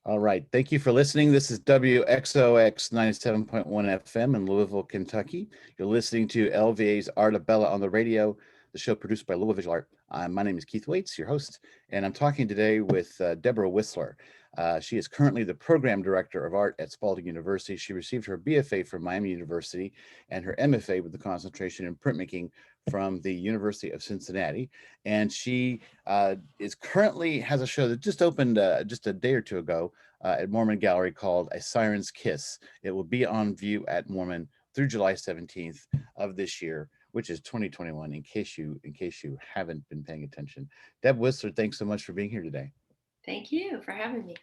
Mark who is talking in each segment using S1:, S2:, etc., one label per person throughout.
S1: All right. Thank you for listening. This is WXOX 97.1 FM in Louisville, Kentucky. You're listening to LVA's Artebella on the radio, the show produced by Louisville Visual Art. My name is Keith Waits, your host, and I'm talking today with Deborah Whistler. She is currently the program director of art at Spalding University. She received her BFA from Miami University and her MFA with the concentration in printmaking from the University of Cincinnati. And she is currently has a show that just opened just a day or two ago at Mormon Gallery called A Siren's Kiss. It will be on view at Mormon through July 17th of this year, which is 2021, in case you haven't been paying attention. Deb Whistler, thanks so much for being here today.
S2: Thank you for having me.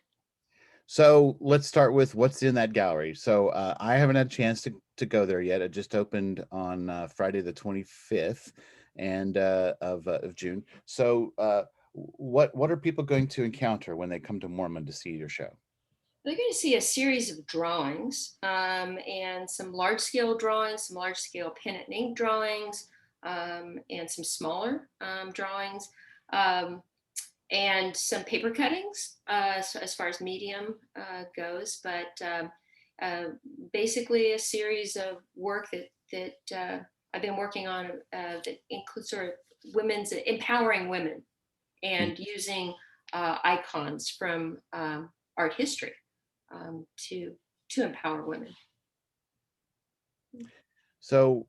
S1: So let's start with what's in that gallery. So I haven't had a chance to go there yet. It just opened on Friday the 25th of June. So what are people going to encounter when they come to Mormon to see your show?
S2: They're going to see a series of drawings and some large-scale drawings, some large-scale pen and ink drawings, and some smaller drawings, and some paper cuttings so as far as medium goes. But basically a series of work that I've been working on that includes sort of women's empowering women and using icons from art history to empower women.
S1: So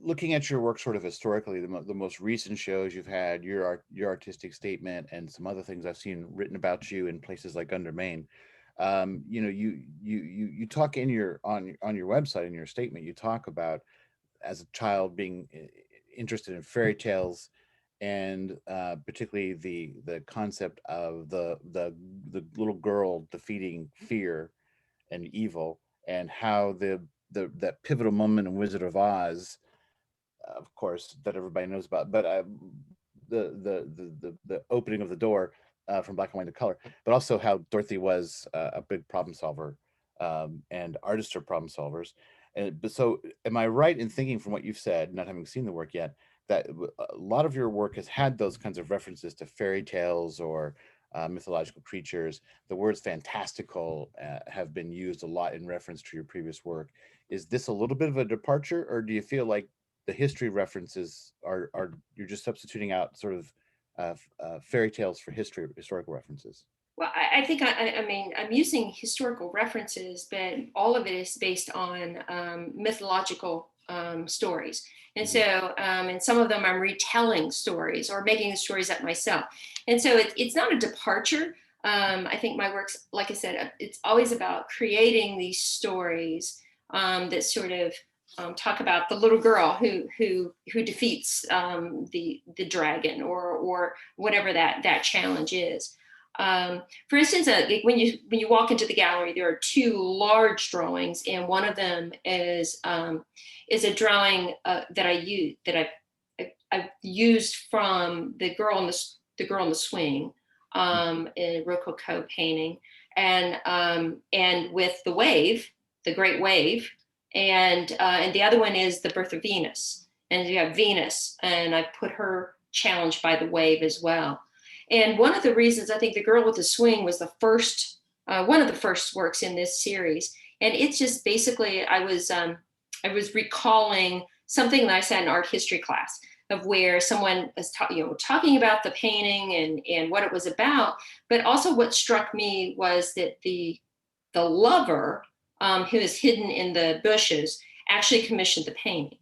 S1: looking at your work sort of historically, the most recent shows you've had, your artistic statement, and some other things I've seen written about you in places like Under Maine. You talk in on your website, in your statement, you talk about as a child being interested in fairy tales, and particularly the concept of the little girl defeating fear and evil, and how that pivotal moment in Wizard of Oz, of course, that everybody knows about, but the opening of the door from black and white to color, but also how Dorothy was a big problem solver, and artists are problem solvers. But so, am I right in thinking, from what you've said, not having seen the work yet, that a lot of your work has had those kinds of references to fairy tales or mythological creatures? The words fantastical have been used a lot in reference to your previous work. Is this a little bit of a departure, or do you feel like the history references are you're just substituting out sort of fairy tales for historical references?
S2: Well, I think I mean I'm using historical references, but all of it is based on mythological stories, and so and some of them I'm retelling stories or making the stories up myself, and so it's not a departure. I think my work's, like I said, it's always about creating these stories that sort of talk about the little girl who defeats the dragon or whatever that challenge is. For instance, when you walk into the gallery, there are two large drawings, and one of them is a drawing that I've used from the girl in the swing, in Rococo painting, and with the wave, the Great Wave, and the other one is the Birth of Venus, and you have Venus, and I put her challenged by the wave as well. And one of the reasons I think The Girl with the Swing was the first, one of the first works in this series. And it's just basically, I was recalling something that I said in art history class, of where someone was talking about the painting and what it was about. But also what struck me was that the lover, who is hidden in the bushes, actually commissioned the painting.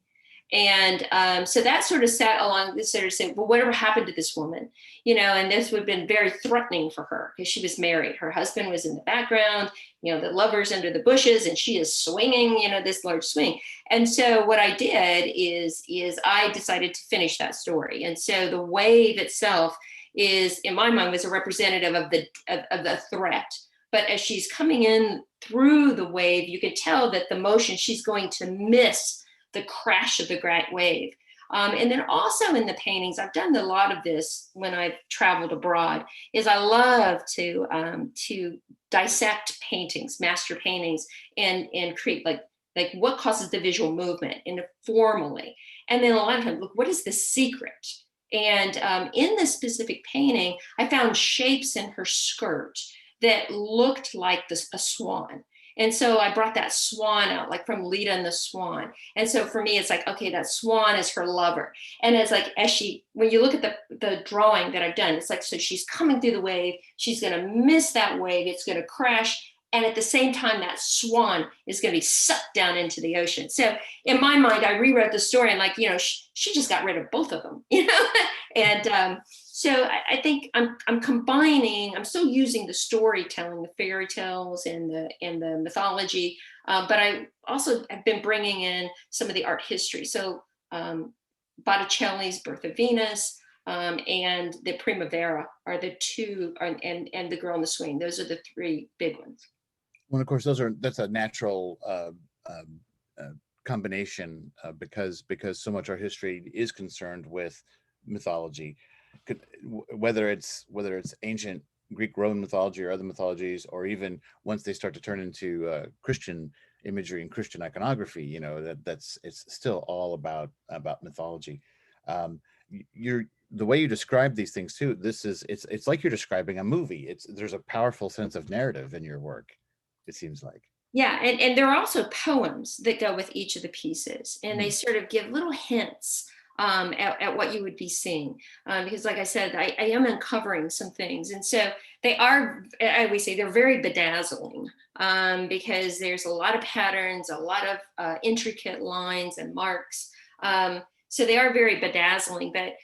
S2: And so that sort of sat along this sort of saying, well, whatever happened to this woman? And this would have been very threatening for her because she was married. Her husband was in the background, the lover's under the bushes, and she is swinging, this large swing. And so what I did is I decided to finish that story. And so the wave itself is, in my mind, was a representative of the threat. But as she's coming in through the wave, you could tell that the motion, she's going to miss the crash of the great wave. And then also in the paintings, I've done a lot of this when I've traveled abroad, is I love to dissect paintings, master paintings, and create like what causes the visual movement informally. And then a lot of times, look, what is the secret? And in this specific painting, I found shapes in her skirt that looked like a swan. And so I brought that swan out, like from Leda and the Swan. And so for me, it's like, okay, that swan is her lover. And it's like, when you look at the drawing that I've done, it's like, so she's coming through the wave, she's going to miss that wave, it's going to crash. And at the same time, that swan is going to be sucked down into the ocean. So in my mind, I rewrote the story and like, she just got rid of both of them, And so I think I'm combining. I'm still using the storytelling, the fairy tales, and the mythology, but I also have been bringing in some of the art history. So Botticelli's Birth of Venus. And the Primavera are the two, and the Girl in the Swing. Those are the three big ones.
S1: Well, of course, that's a natural combination because so much art history is concerned with mythology, whether it's ancient Greek Roman mythology or other mythologies, or even once they start to turn into Christian imagery and Christian iconography. It's still all about mythology. The way you describe these things too. It's like you're describing a movie. There's a powerful sense of narrative in your work, it seems like.
S2: Yeah, and there are also poems that go with each of the pieces, and they sort of give little hints at what you would be seeing. Because like I said, I am uncovering some things. And so they are, I always say, they're very bedazzling because there's a lot of patterns, a lot of intricate lines and marks. So they are very bedazzling, but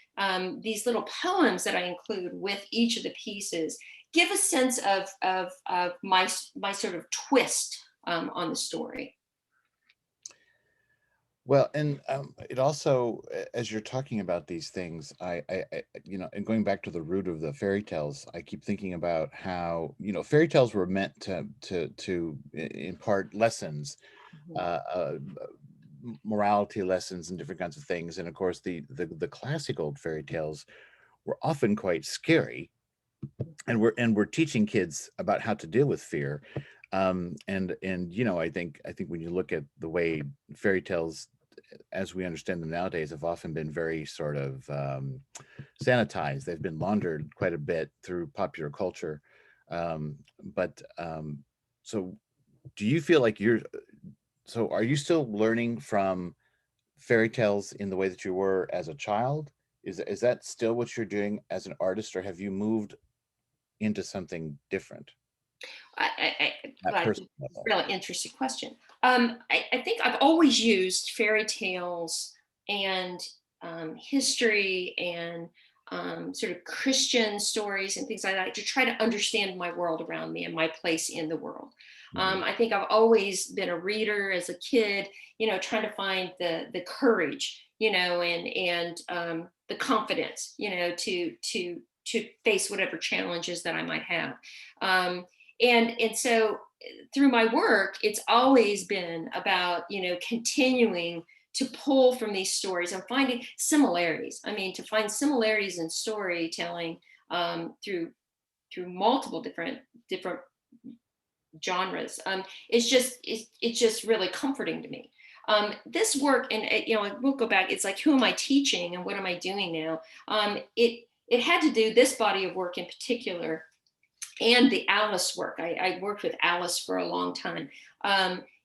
S2: these little poems that I include with each of the pieces give a sense of my sort of twist on the story.
S1: Well, and it also, as you're talking about these things, I and going back to the root of the fairy tales, I keep thinking about how, fairy tales were meant to impart lessons, morality lessons, and different kinds of things. And of course, the classic old fairy tales were often quite scary, and we're teaching kids about how to deal with fear. And I think when you look at the way fairy tales as we understand them nowadays have often been very sort of sanitized. They've been laundered quite a bit through popular culture. But so do you feel like are you still learning from fairy tales in the way that you were as a child? Is that still what you're doing as an artist, or have you moved into something different?
S2: Really interesting question. I think I've always used fairy tales and history and sort of Christian stories and things like that to try to understand my world around me and my place in the world. I think I've always been a reader as a kid, trying to find the courage, and the confidence, to face whatever challenges that I might have. And so through my work, it's always been about, continuing to pull from these stories and finding similarities. I mean, to find similarities in storytelling through multiple different genres. It's just really comforting to me. This work, and we'll go back. It's like, who am I teaching and what am I doing now? It had to do, this body of work in particular, and the Alice work. I worked with Alice for a long time.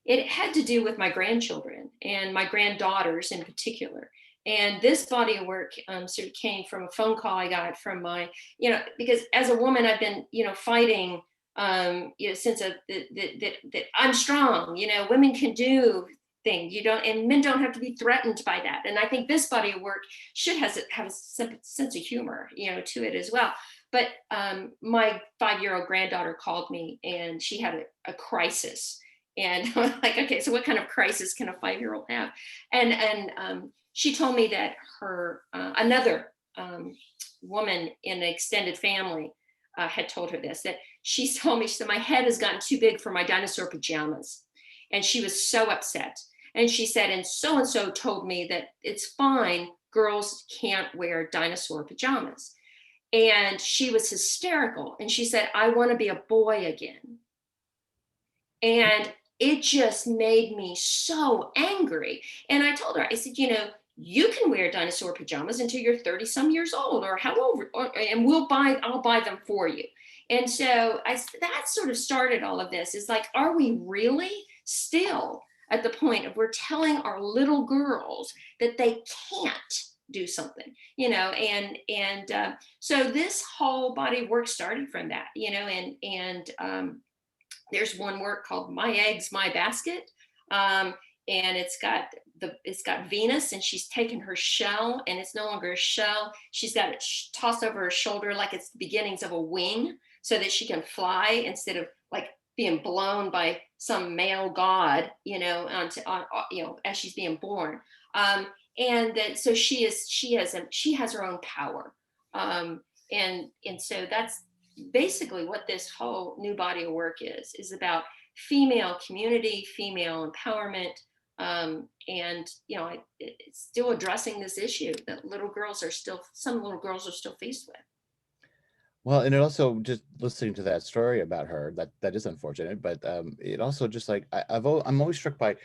S2: It had to do with my grandchildren and my granddaughters in particular. And this body of work sort of came from a phone call I got from my, because as a woman, I've been, fighting, since that I'm strong, women can do things, and men don't have to be threatened by that. And I think this body of work should have a sense of humor, to it as well. But my 5-year-old granddaughter called me and she had a crisis. And I was like, okay, so what kind of crisis can a 5-year-old have? And she told me that her another woman in the extended family had told her this, that she told me, she said, my head has gotten too big for my dinosaur pajamas. And she was so upset. And she said, and so told me that it's fine, girls can't wear dinosaur pajamas. And she was hysterical. And she said, I want to be a boy again. And it just made me so angry. And I told her, I said, you can wear dinosaur pajamas until you're 30 some years old, or how old, and I'll buy them for you. And so that sort of started all of this. Is like, are we really still at the point of we're telling our little girls that they can't do something, so this whole body of work started from that, there's one work called My Eggs, My Basket. And it's got Venus, and she's taken her shell, and it's no longer a shell. She's got it tossed over her shoulder like it's the beginnings of a wing, so that she can fly instead of like being blown by some male god, as she's being born. And that so she has her own power. And so that's basically what this whole new body of work is about: female community, female empowerment. And it's still addressing this issue that some little girls are still faced with.
S1: Well, and it also, just listening to that story about her, that is unfortunate, but it also just like I'm always struck by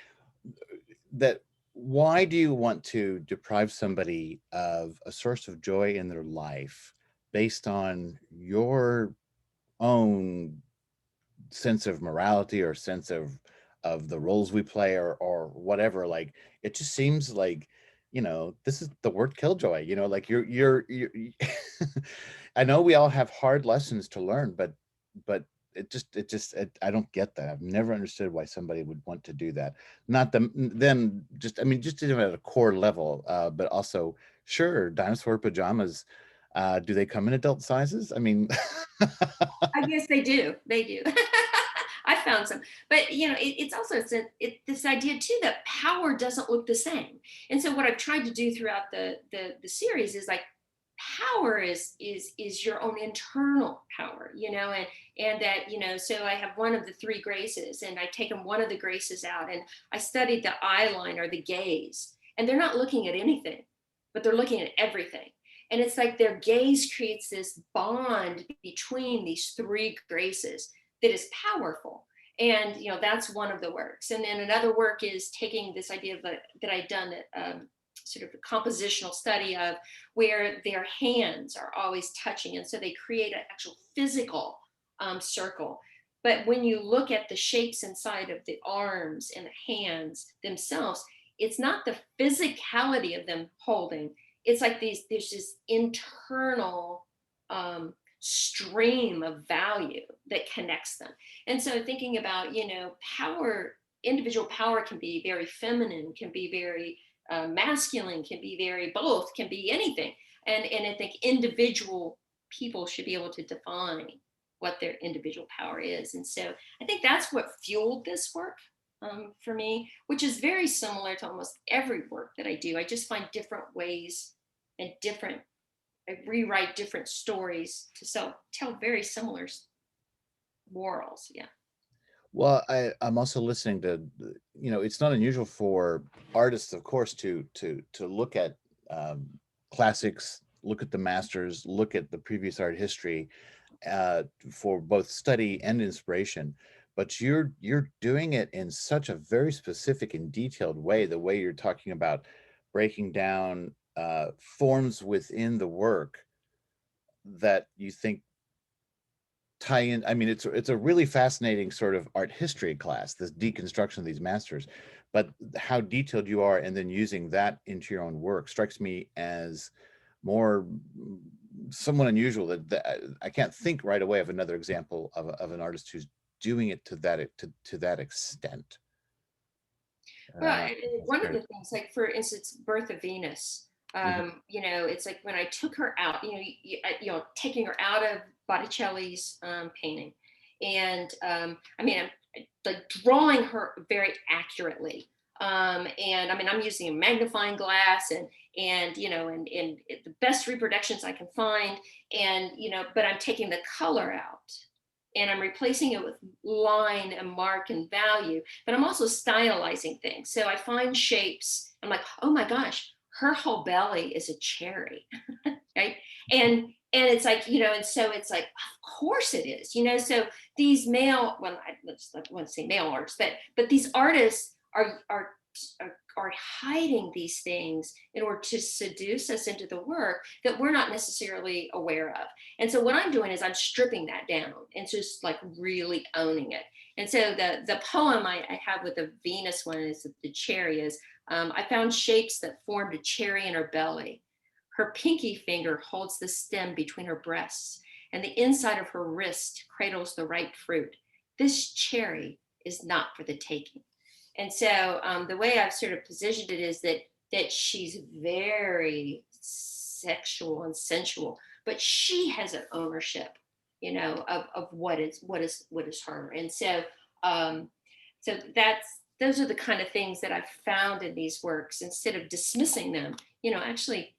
S1: that. Why do you want to deprive somebody of a source of joy in their life based on your own sense of morality or sense of the roles we play, or whatever? Like, it just seems like, this is the word killjoy, like you're I know we all have hard lessons to learn, but I don't get that. I've never understood why somebody would want to do that. Not them, just, I mean, just at a core level, but also, sure, dinosaur pajamas, do they come in adult sizes? I mean,
S2: I guess they do. They do. I found some, but it's also this idea too that power doesn't look the same. And so what I've tried to do throughout the series is like, power is your own internal power, and that, so I have one of the three graces, and I've taken one of the graces out, and I studied the eye line, or the gaze, and they're not looking at anything, but they're looking at everything. And it's like their gaze creates this bond between these three graces that is powerful. And that's one of the works. And then another work is taking this idea that I'd done, sort of a compositional study of, where their hands are always touching, and so they create an actual physical circle. But when you look at the shapes inside of the arms and the hands themselves, it's not the physicality of them holding. It's like there's this internal stream of value that connects them. And so thinking about, power, individual power can be very feminine, can be very masculine, can be very both, can be anything. And I think individual people should be able to define what their individual power is. And so I think that's what fueled this work for me, which is very similar to almost every work that I do. I just find different ways and I rewrite different stories to tell very similar morals. Yeah.
S1: well, I'm also listening to, it's not unusual for artists, of course, to look at classics, look at the masters, look at the previous art history, for both study and inspiration. But you're doing it in such a very specific and detailed way. The way you're talking about breaking down forms within the work that you think tie in. I mean, it's a really fascinating sort of art history class, this deconstruction of these masters, but how detailed you are, and then using that into your own work, strikes me as more somewhat unusual. That I can't think right away of another example of an artist who's doing it to that extent.
S2: Well, one of the things, like for instance, Birth of Venus,
S1: Mhm.
S2: it's like when I took her out, taking her out of Botticelli's painting, and I mean, I'm like drawing her very accurately, and I mean, I'm using a magnifying glass, and the best reproductions I can find, and but I'm taking the color out, and I'm replacing it with line and mark and value, but I'm also stylizing things. So I find shapes. I'm like, oh my gosh, her whole belly is a cherry, right? And it's like, and so it's like, of course it is, So these male, well, I want to say male artists, but these artists are are hiding these things in order to seduce us into the work that we're not necessarily aware of. And so what I'm doing is I'm stripping that down and just like really owning it. And so the poem I have with the Venus one is the cherry is, I found shapes that formed a cherry in her belly. Her pinky finger holds the stem between her breasts, and the inside of her wrist cradles the ripe fruit. This cherry is not for the taking. And so the way I've sort of positioned it is that she's very sexual and sensual, but she has an ownership, of what is her. And so those are the kind of things that I've found in these works. Instead of dismissing them, actually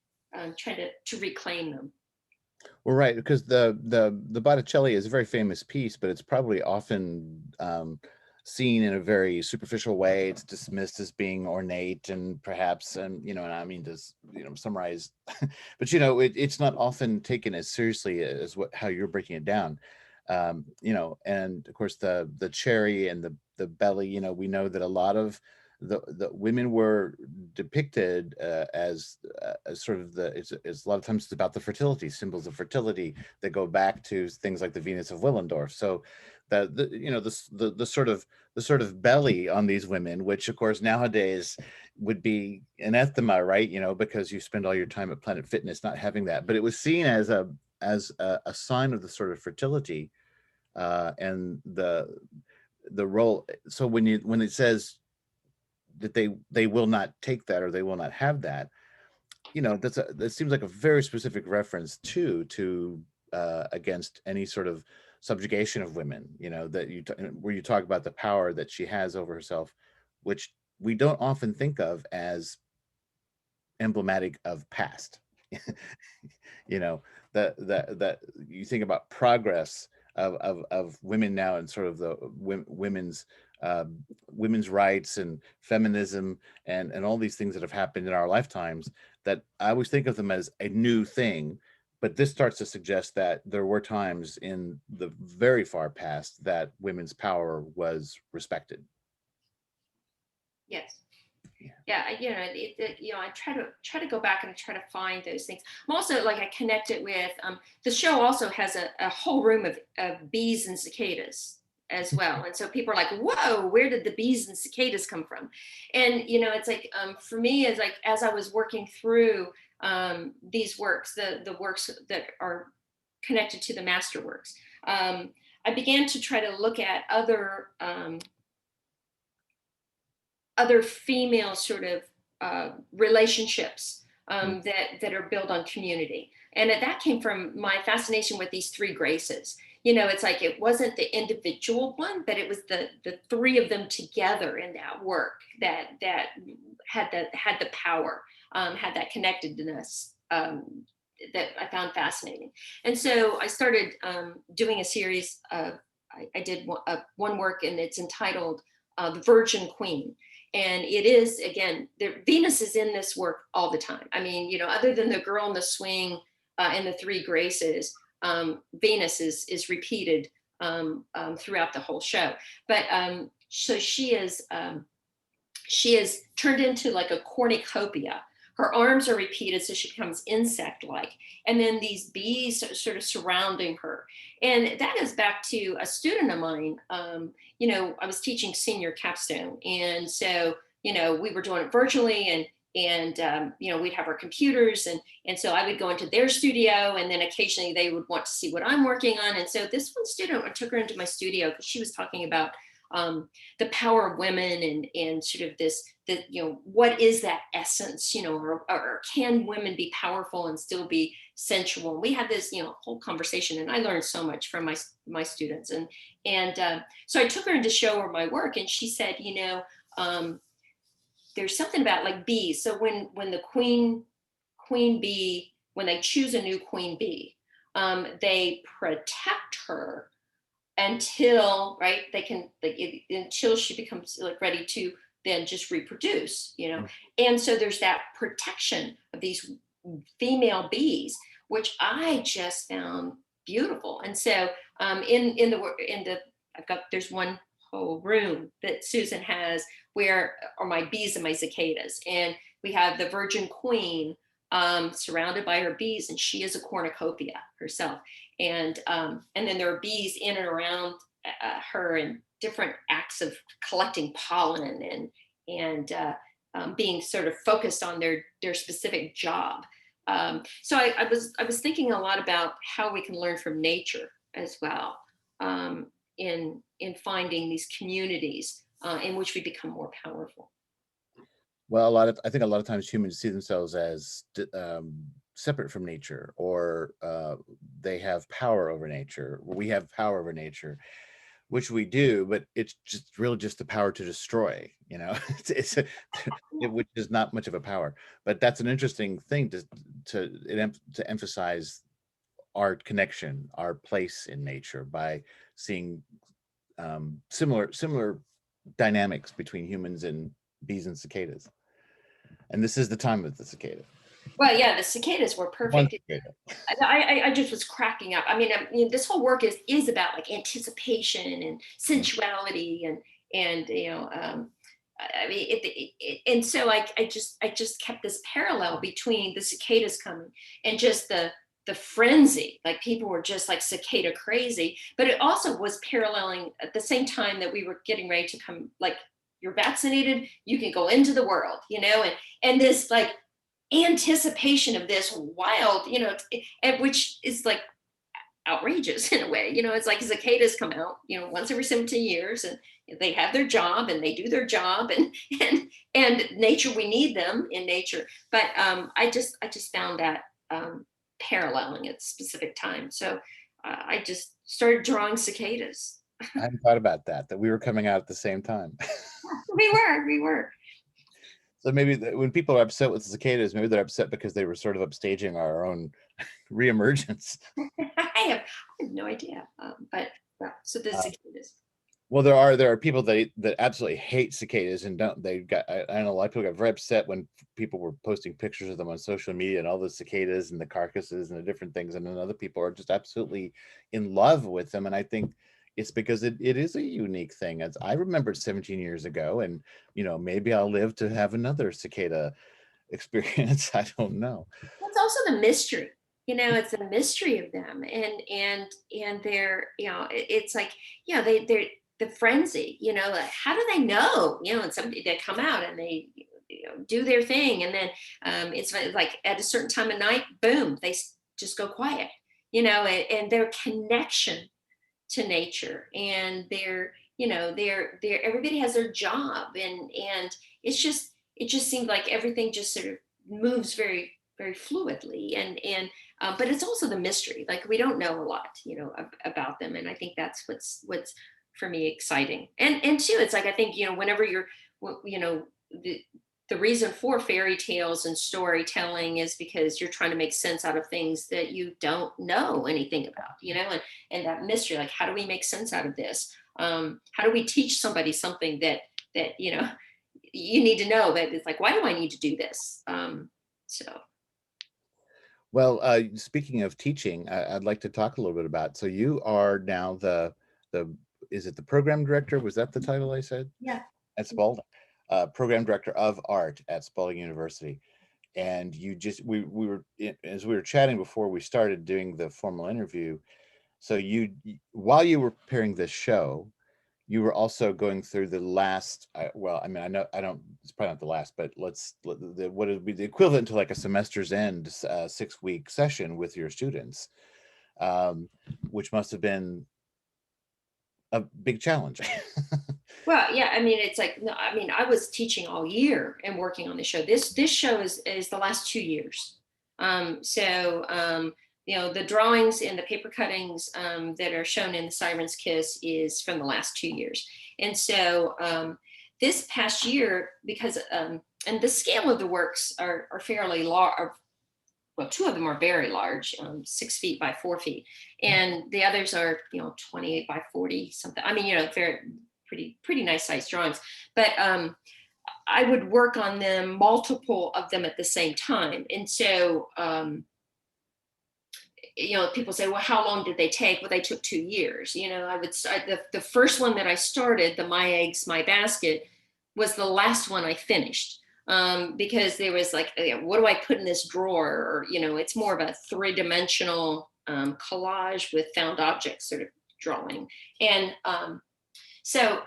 S2: trying to reclaim them.
S1: Well, right, because the Botticelli is a very famous piece, but it's probably often seen in a very superficial way. It's dismissed as being ornate and perhaps, and I mean to summarize, but it's not often taken as seriously as how you're breaking it down. And of course the cherry and the belly. We know that a lot of the women were depicted as sort of it's a lot of times it's about the fertility, symbols of fertility that go back to things like the Venus of Willendorf. So the sort of belly on these women, which of course nowadays would be anathema, right? Because you spend all your time at Planet Fitness not having that, but it was seen as a sign of the sort of fertility and the role. So when it says that they will not take that or they will not have that, that seems like a very specific reference to against any sort of subjugation of women, where you talk about the power that she has over herself, which we don't often think of as emblematic of past. That you think about progress of women now and sort of the women's rights and feminism and all these things that have happened in our lifetimes, that I always think of them as a new thing. But this starts to suggest that there were times in the very far past that women's power was respected.
S2: Yes. Yeah, I try to go back and try to find those things. I'm also like, I connect it with the show also has a whole room of bees and cicadas as well. And so people are like, whoa, where did the bees and cicadas come from? And it's like, for me, it's like, as I was working through these works, the works that are connected to the masterworks, I began to try to look at other female sort of relationships that are built on community. And that came from my fascination with these three graces. It's like, it wasn't the individual one, but it was the three of them together in that work that had the power, had that connectedness that I found fascinating. And so I started doing a series of, I did one work, and it's entitled The Virgin Queen. And it is, again, Venus is in this work all the time. I mean, other than the girl in the swing and the three graces, Venus is repeated throughout the whole show. But so she is turned into like a cornucopia. Her arms are repeated, so she becomes insect-like. And then these bees sort of surrounding her. And that goes back to a student of mine. I was teaching senior capstone. And so, we were doing it virtually, and we'd have our computers. And so I would go into their studio, and then occasionally they would want to see what I'm working on. And so this one student, I took her into my studio because she was talking about the power of women and sort of what is that essence, or can women be powerful and still be sensual? And we had this, whole conversation, and I learned so much from my students. And so I took her in to show her my work, and she said, there's something about like bees. So when the queen bee, when they choose a new queen bee, they protect her until until she becomes like ready to then just reproduce, And so there's that protection of these female bees, which I just found beautiful. And so there's one whole room that Susan has where are my bees and my cicadas. And we have the virgin queen surrounded by her bees, and she is a cornucopia herself. And then there are bees in and around her in different acts of collecting pollen and being sort of focused on their specific job. So I was thinking a lot about how we can learn from nature as well, in finding these communities in which we become more powerful.
S1: Well, I think a lot of times humans see themselves as separate from nature, or they have power over nature. We have power over nature, which we do, but it's just really just the power to destroy. Which is not much of a power. But that's an interesting thing to emphasize our connection, our place in nature, by seeing similar dynamics between humans and bees and cicadas. And this is the time of the cicada.
S2: Well, yeah, the cicadas were
S1: One
S2: perfect.
S1: cicada.
S2: I just was cracking up. I mean, this whole work is about like anticipation and sensuality and I mean, and so I just kept this parallel between the cicadas coming and just the frenzy. Like people were just like cicada crazy, but it also was paralleling at the same time that we were getting ready to come. Like, you're vaccinated, you can go into the world, and this like anticipation of this wild, which is like outrageous in a way. It's like cicadas come out, once every 17 years, and they have their job and they do their job, and nature, we need them in nature. But I just found that paralleling at specific time. So I just started drawing cicadas.
S1: I hadn't thought about that we were coming out at the same time.
S2: We were.
S1: So maybe when people are upset with the cicadas, maybe they're upset because they were sort of upstaging our own reemergence.
S2: I have no idea. But yeah, so the cicadas.
S1: Well, there are people that absolutely hate cicadas, and I know a lot of people got very upset when people were posting pictures of them on social media and all the cicadas and the carcasses and the different things, and then other people are just absolutely in love with them. And I think it's because it is a unique thing. As I remembered 17 years ago, and maybe I'll live to have another cicada experience. I don't know.
S2: It's also the mystery. It's the mystery of them, and they're, it's like, they're the frenzy. Like, how do they know? And somebody, they come out and they do their thing, and then it's like at a certain time of night, boom, they just go quiet. And their connection to nature, and they're everybody has their job, and it just seemed like everything just sort of moves very, very fluidly, and but it's also the mystery. Like, we don't know a lot about them, and I think that's what's for me exciting. And too, it's like, I think whenever you're the reason for fairy tales and storytelling is because you're trying to make sense out of things that you don't know anything about, and that mystery. Like, how do we make sense out of this? How do we teach somebody something that you need to know? That it's like, why do I need to do this?
S1: Well, speaking of teaching, I'd like to talk a little bit about. So you are now the is it the program director? Was that the title I said?
S2: Yeah.
S1: At Spalding. Program director of art at Spalding University. And we were, as we were chatting before we started doing the formal interview, so while you were preparing this show, you were also going through the last, well, I mean, it's probably not the last, but what would be the equivalent to like a semester's end 6-week session with your students, which must have been a big challenge.
S2: Well, yeah, I mean, it's like, no, I mean, I was teaching all year and working on the show. This show is the last 2 years. The drawings and the paper cuttings that are shown in the Siren's Kiss is from the last 2 years. And so this past year, because and the scale of the works are fairly large. Well, 2 of them are very large, 6 feet by 4 feet, and the others are 28 by 40 something. I mean, very pretty nice sized drawings. But I would work on them, multiple of them at the same time, and so people say, well, how long did they take? Well, they took 2 years. I would start the first one that I started, the My Eggs, My Basket, was the last one I finished, because there was like, what do I put in this drawer? Or, it's more of a three-dimensional collage with found objects sort of drawing. And so,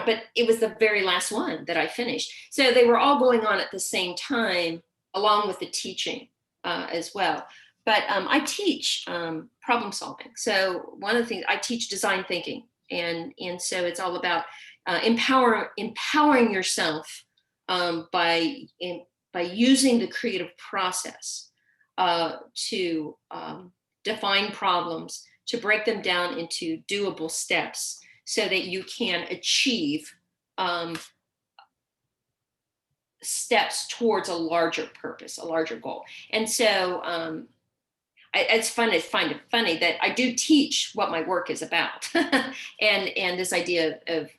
S2: but it was the very last one that I finished. So they were all going on at the same time, along with the teaching as well. But I teach problem solving. So one of the things I teach design thinking, and so it's all about empowering yourself by using the creative process to define problems, to break them down into doable steps, so that you can achieve steps towards a larger purpose, a larger goal. And so it's fun. I find it funny that I do teach what my work is about, and this idea of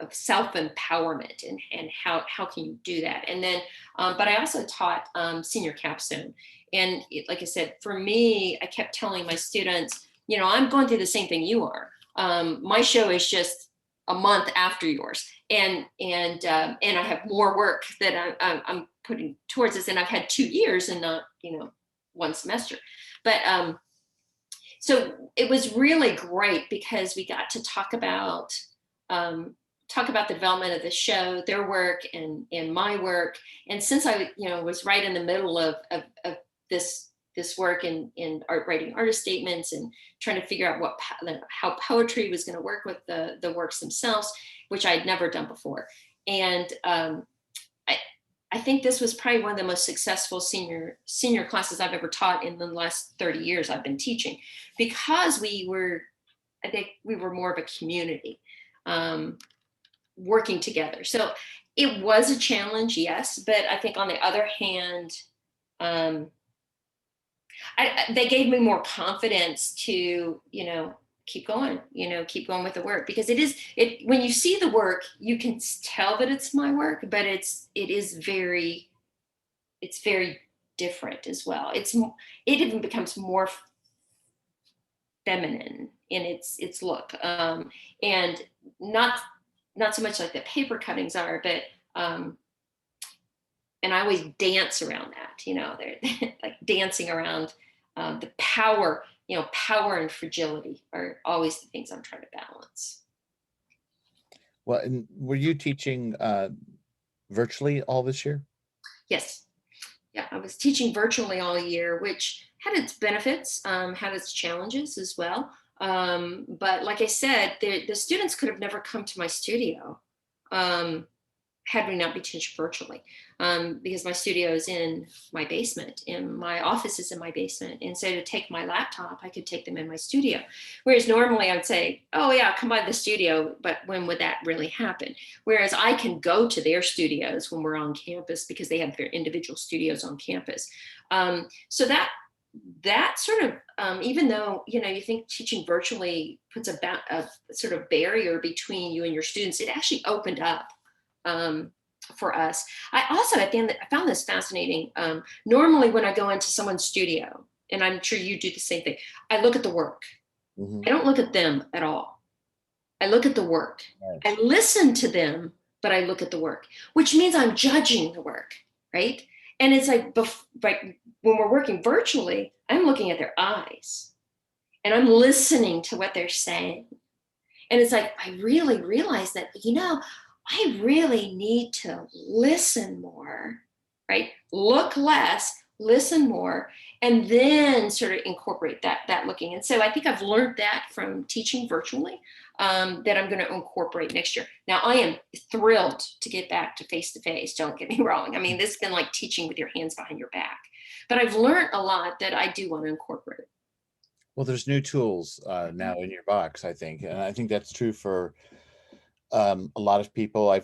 S2: self-empowerment, and how can you do that. And then, but I also taught senior capstone. And like I said, for me, I kept telling my students, I'm going through the same thing you are. My show is just a month after yours, and I have more work that I'm putting towards this, and I've had 2 years and not one semester. But so it was really great because we got to talk about the development of the show, their work, and my work. And since I was right in the middle of this work in writing artist statements and trying to figure out how poetry was going to work with the works themselves, which I had never done before. And I think this was probably one of the most successful senior classes I've ever taught in the last 30 years I've been teaching, because I think we were more of a community working together. So it was a challenge, yes, but I think on the other hand, they gave me more confidence to, keep going with the work, because when you see the work, you can tell that it's my work, but it's very different as well. It even becomes more feminine in its look, and not so much like the paper cuttings are, but and I always dance around that, they're like dancing around the power. Power and fragility are always the things I'm trying to balance.
S1: Well, and were you teaching virtually all this year?
S2: Yes. Yeah, I was teaching virtually all year, which had its benefits, had its challenges as well. But like I said, the students could have never come to my studio had we not been teaching virtually, because my studio is in my basement and my office is in my basement. And so to take my laptop, I could take them in my studio. Whereas normally I would say, oh yeah, come by the studio, but when would that really happen? Whereas I can go to their studios when we're on campus, because they have their individual studios on campus. So that sort of, even though, you think teaching virtually puts a sort of barrier between you and your students, it actually opened up for us. I also, at the end, I found this fascinating. Normally when I go into someone's studio, and I'm sure you do the same thing, I look at the work. Mm-hmm. I don't look at them at all. I look at the work. Right. I listen to them, but I look at the work, which means I'm judging the work, right? And it's like when we're working virtually, I'm looking at their eyes and I'm listening to what they're saying. And it's like, I really realize that, I really need to listen more, right? Look less, listen more, and then sort of incorporate that looking. And so I think I've learned that from teaching virtually, that I'm going to incorporate next year. Now, I am thrilled to get back to face-to-face. Don't get me wrong. I mean, this has been like teaching with your hands behind your back. But I've learned a lot that I do want to incorporate.
S1: Well, there's new tools now in your box, I think. And I think that's true for a lot of people.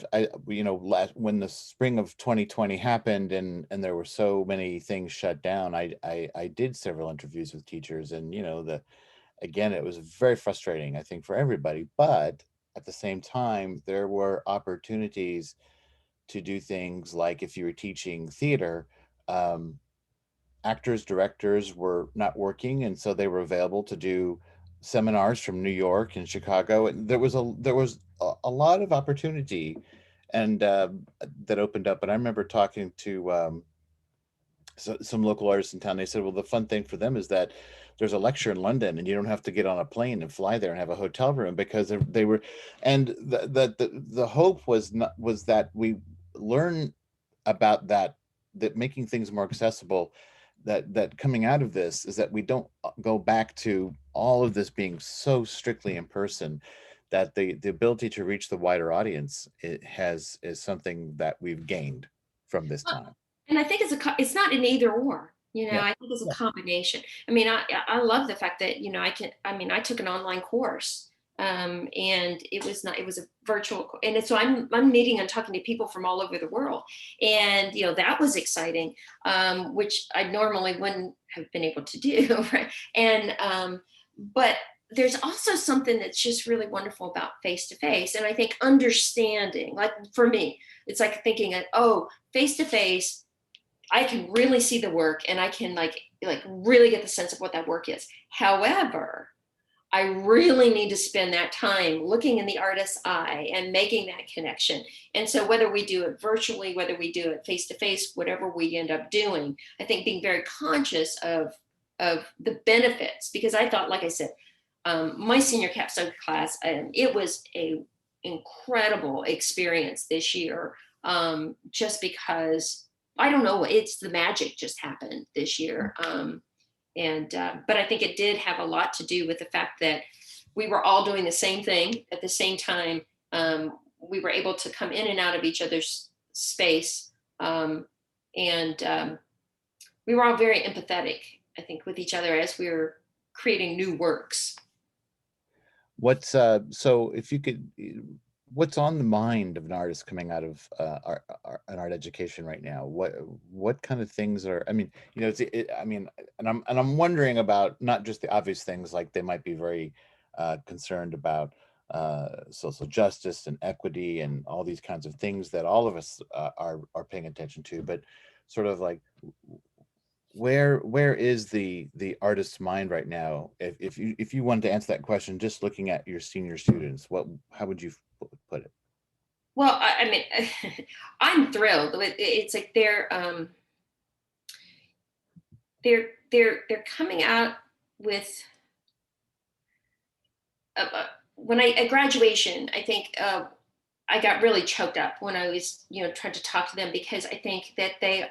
S1: When the spring of 2020 happened and there were so many things shut down, I did several interviews with teachers, and again, it was very frustrating, I think, for everybody. But at the same time, there were opportunities to do things like, if you were teaching theater, actors, directors were not working, and so they were available to do seminars from New York and Chicago. And there was a lot of opportunity and that opened up. And I remember talking to some local artists in town. They said, well, the fun thing for them is that there's a lecture in London and you don't have to get on a plane and fly there and have a hotel room, because they were, and the hope was that we learn about that making things more accessible, that coming out of this is that we don't go back to all of this being so strictly in person, that the ability to reach the wider audience is something that we've gained from this time.
S2: And I think it's not an either or.
S1: Yeah.
S2: I think it's a
S1: Yeah.
S2: combination. I mean, I love the fact that I took an online course, and it was a virtual, and so I'm meeting and talking to people from all over the world, and that was exciting, which I normally wouldn't have been able to do, right? And but there's also something that's just really wonderful about face to face, and I think understanding, like for me, it's like thinking, oh, face to face, I can really see the work and I can like really get the sense of what that work is. However, I really need to spend that time looking in the artist's eye and making that connection. And so whether we do it virtually, whether we do it face to face, whatever we end up doing, I think being very conscious of the benefits, because I thought, like I said, my senior capstone class, it was a incredible experience this year, just because I don't know, it's the magic just happened this year. But I think it did have a lot to do with the fact that we were all doing the same thing at the same time. We were able to come in and out of each other's space. And we were all very empathetic, I think, with each other as we were creating new works.
S1: What's so if you could, what's on the mind of an artist coming out of an art education right now? What kind of things are, I mean, I mean, and I'm wondering about not just the obvious things, like they might be very concerned about social justice and equity and all these kinds of things that all of us are paying attention to, but sort of like, where is the artist's mind right now? If you wanted to answer that question, just looking at your senior students, how would you put it?
S2: Well, I mean, I'm thrilled. It's like they're coming out with when at graduation, I think I got really choked up when I was trying to talk to them, because I think that they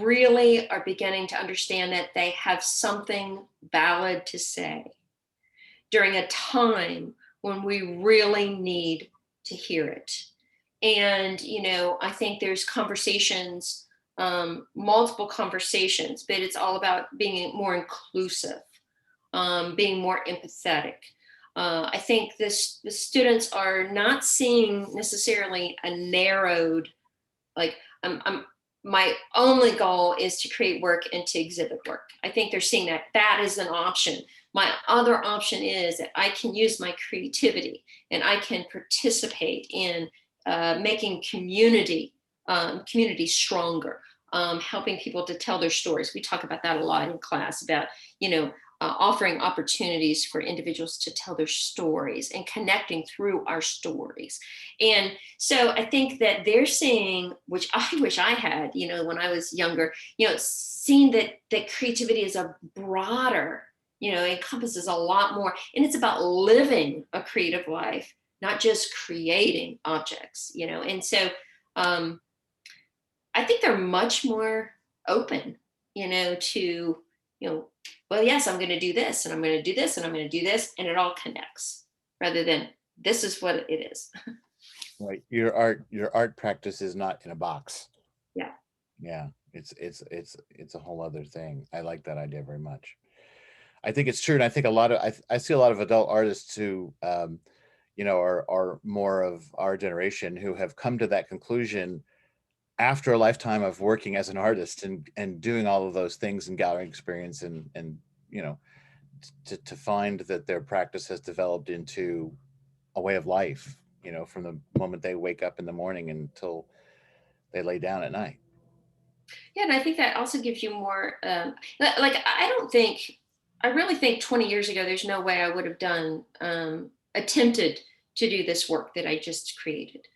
S2: really are beginning to understand that they have something valid to say during a time when we really need to hear it. And I think there's conversations, multiple conversations, but it's all about being more inclusive, being more empathetic. I think the students are not seeing necessarily a narrowed, like my only goal is to create work and to exhibit work. I think they're seeing that is an option. My other option is that I can use my creativity and I can participate in making community stronger, helping people to tell their stories. We talk about that a lot in class, about offering opportunities for individuals to tell their stories and connecting through our stories. And so I think that they're seeing, which I wish I had, when I was younger, seeing that creativity is a broader, encompasses a lot more, and it's about living a creative life, not just creating objects, And so I think they're much more open, to, well, yes, I'm going to do this and I'm going to do this and I'm going to do this, and it all connects, rather than this is what it is.
S1: Right. Your art practice is not in a box.
S2: Yeah.
S1: Yeah. It's a whole other thing. I like that idea very much. I think it's true. And I think I see a lot of adult artists who, are more of our generation, who have come to that conclusion after a lifetime of working as an artist and doing all of those things and gathering experience and to find that their practice has developed into a way of life, from the moment they wake up in the morning until they lay down at night.
S2: Yeah, and I think that also gives you more. Like I really think 20 years ago, there's no way I would have attempted to do this work that I just created.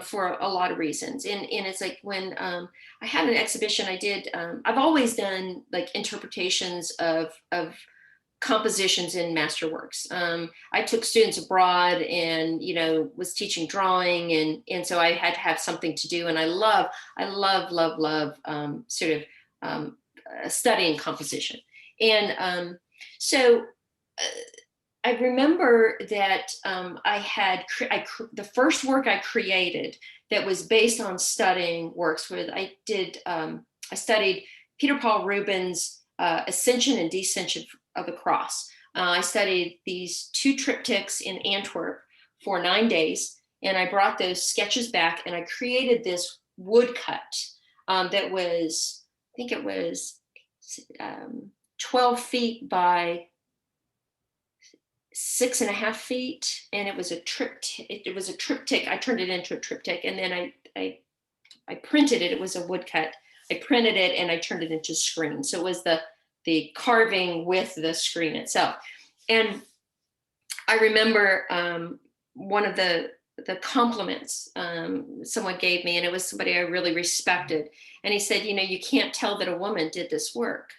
S2: for a lot of reasons. And it's like when I had an exhibition I did, I've always done like interpretations of compositions in masterworks. I took students abroad and, was teaching drawing, and so I had to have something to do. And I love sort of studying composition. And so I remember that the first work I created that was based on studying works with, I studied Peter Paul Rubens' Ascension and Descension of the Cross. I studied these 2 triptychs in Antwerp for 9 days, and I brought those sketches back and I created this woodcut that was, I think it was 12 feet by 6.5 feet, and it was a triptych. It was a triptych. I turned it into a triptych, and then I printed it. It was a woodcut. I printed it and I turned it into screen. So it was the carving with the screen itself. And I remember one of the compliments someone gave me, and it was somebody I really respected. And he said, you can't tell that a woman did this work,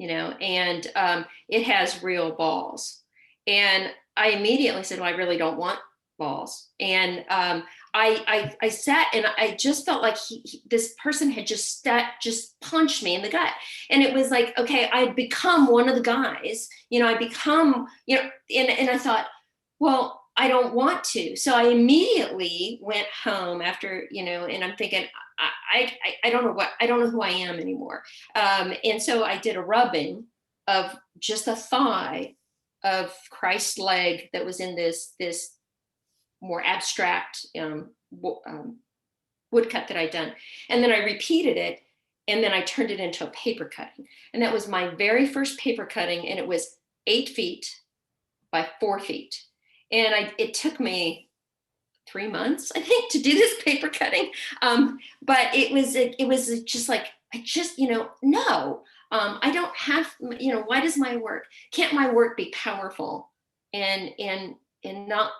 S2: and it has real balls. And I immediately said, well, I really don't want balls. And I sat and I just felt like this person had just punched me in the gut. And it was like, okay, I'd become one of the guys, I become, and I thought, well, I don't want to. So I immediately went home after, and I'm thinking, I don't know who I am anymore. And so I did a rubbing of just a thigh of Christ's leg that was in this more abstract woodcut that I'd done. And then I repeated it, and then I turned it into a paper cutting. And that was my very first paper cutting, and it was 8 feet by 4 feet. And it took me 3 months, I think, to do this paper cutting. But it was just like, no, I don't have, why does can't my work be powerful and not,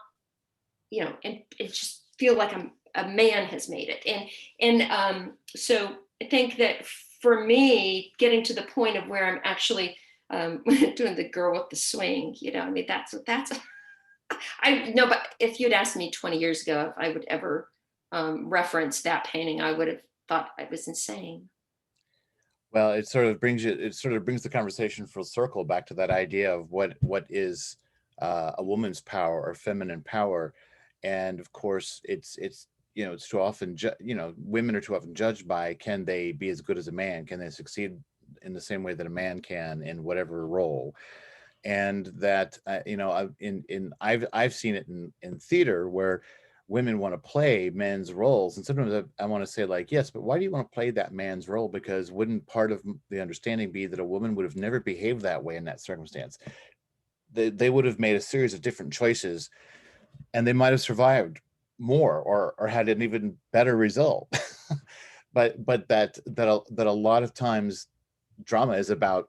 S2: and just feel like a man has made it. And so I think that for me, getting to the point of where I'm actually doing the girl with the swing, that's I know, but if you'd asked me 20 years ago if I would ever reference that painting, I would have thought I was insane.
S1: Well, it sort of brings the conversation full circle back to that idea of what is a woman's power or feminine power. And of course, it's too often, women are too often judged by, can they be as good as a man? Can they succeed in the same way that a man can in whatever role? And that, I've seen it in theater where women want to play men's roles. And sometimes I want to say, like, yes, but why do you want to play that man's role? Because wouldn't part of the understanding be that a woman would have never behaved that way in that circumstance? They would have made a series of different choices, and they might have survived more or had an even better result. but that a lot of times drama is about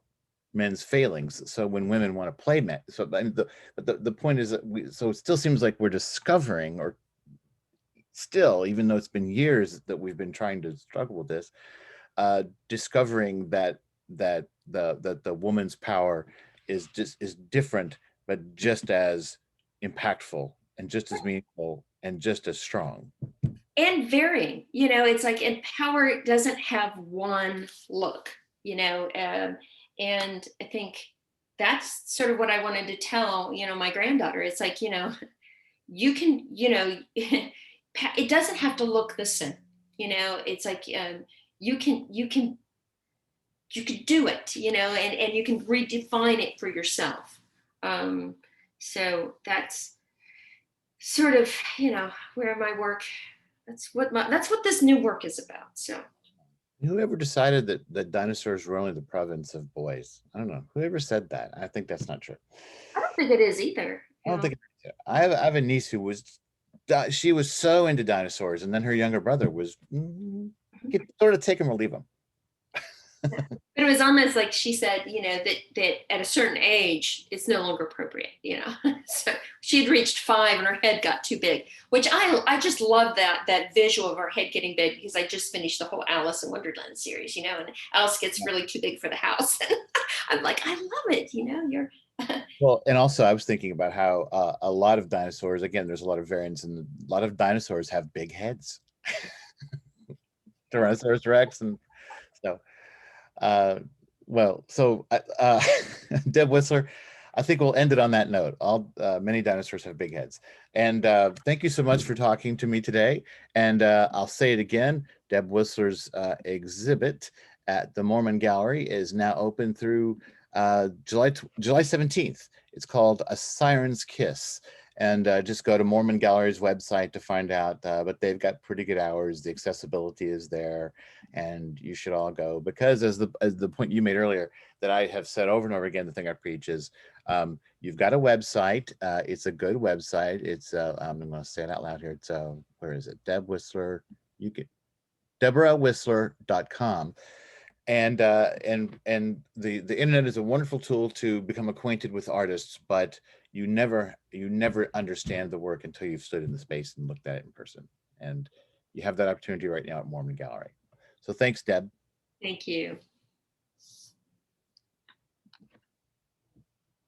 S1: men's failings. So when women want to play men, so the point is that so it still seems like we're discovering, or still, even though it's been years that we've been trying to struggle with this, discovering that the woman's power is different, but just as impactful and just as meaningful and just as strong.
S2: And varying, it's like, and power doesn't have one look, and I think that's sort of what I wanted to tell, my granddaughter. It's like, you can, it doesn't have to look the same, it's like, you can do it, and you can redefine it for yourself. So that's sort of, where my work, that's what this new work is about. So
S1: whoever decided that dinosaurs were only the province of boys? I don't know. Whoever said that? I think that's not true.
S2: I don't think it is either.
S1: I don't think it is. I have a niece who was so into dinosaurs, and then her younger brother was sort of take him or leave him.
S2: But it was almost like she said, that at a certain age, it's no longer appropriate. So she had reached 5 and her head got too big, which I just love that visual of her head getting big, because I just finished the whole Alice in Wonderland series, and Alice gets really too big for the house. I'm like, I love it, you're
S1: Well, and also I was thinking about how a lot of dinosaurs, again, there's a lot of variants, and a lot of dinosaurs have big heads. Tyrannosaurus Rex, and so well, so Deb Whistler, I think we'll end it on that note. All many dinosaurs have big heads. And thank you so much for talking to me today. And I'll say it again, Deb Whistler's exhibit at the Mormon Gallery is now open through July 17th. It's called A Siren's Kiss. And just go to Mormon Gallery's website to find out, but they've got pretty good hours. The accessibility is there, and you should all go, because as the point you made earlier that I have said over and over again, the thing I preach is you've got a website. It's a good website. It's I'm going to say it out loud here. It's where is it? Deb Whistler. You can DeborahWhistler.com. And the internet is a wonderful tool to become acquainted with artists, but you never understand the work until you've stood in the space and looked at it in person. And you have that opportunity right now at Mormon Gallery. So thanks, Deb.
S2: Thank you.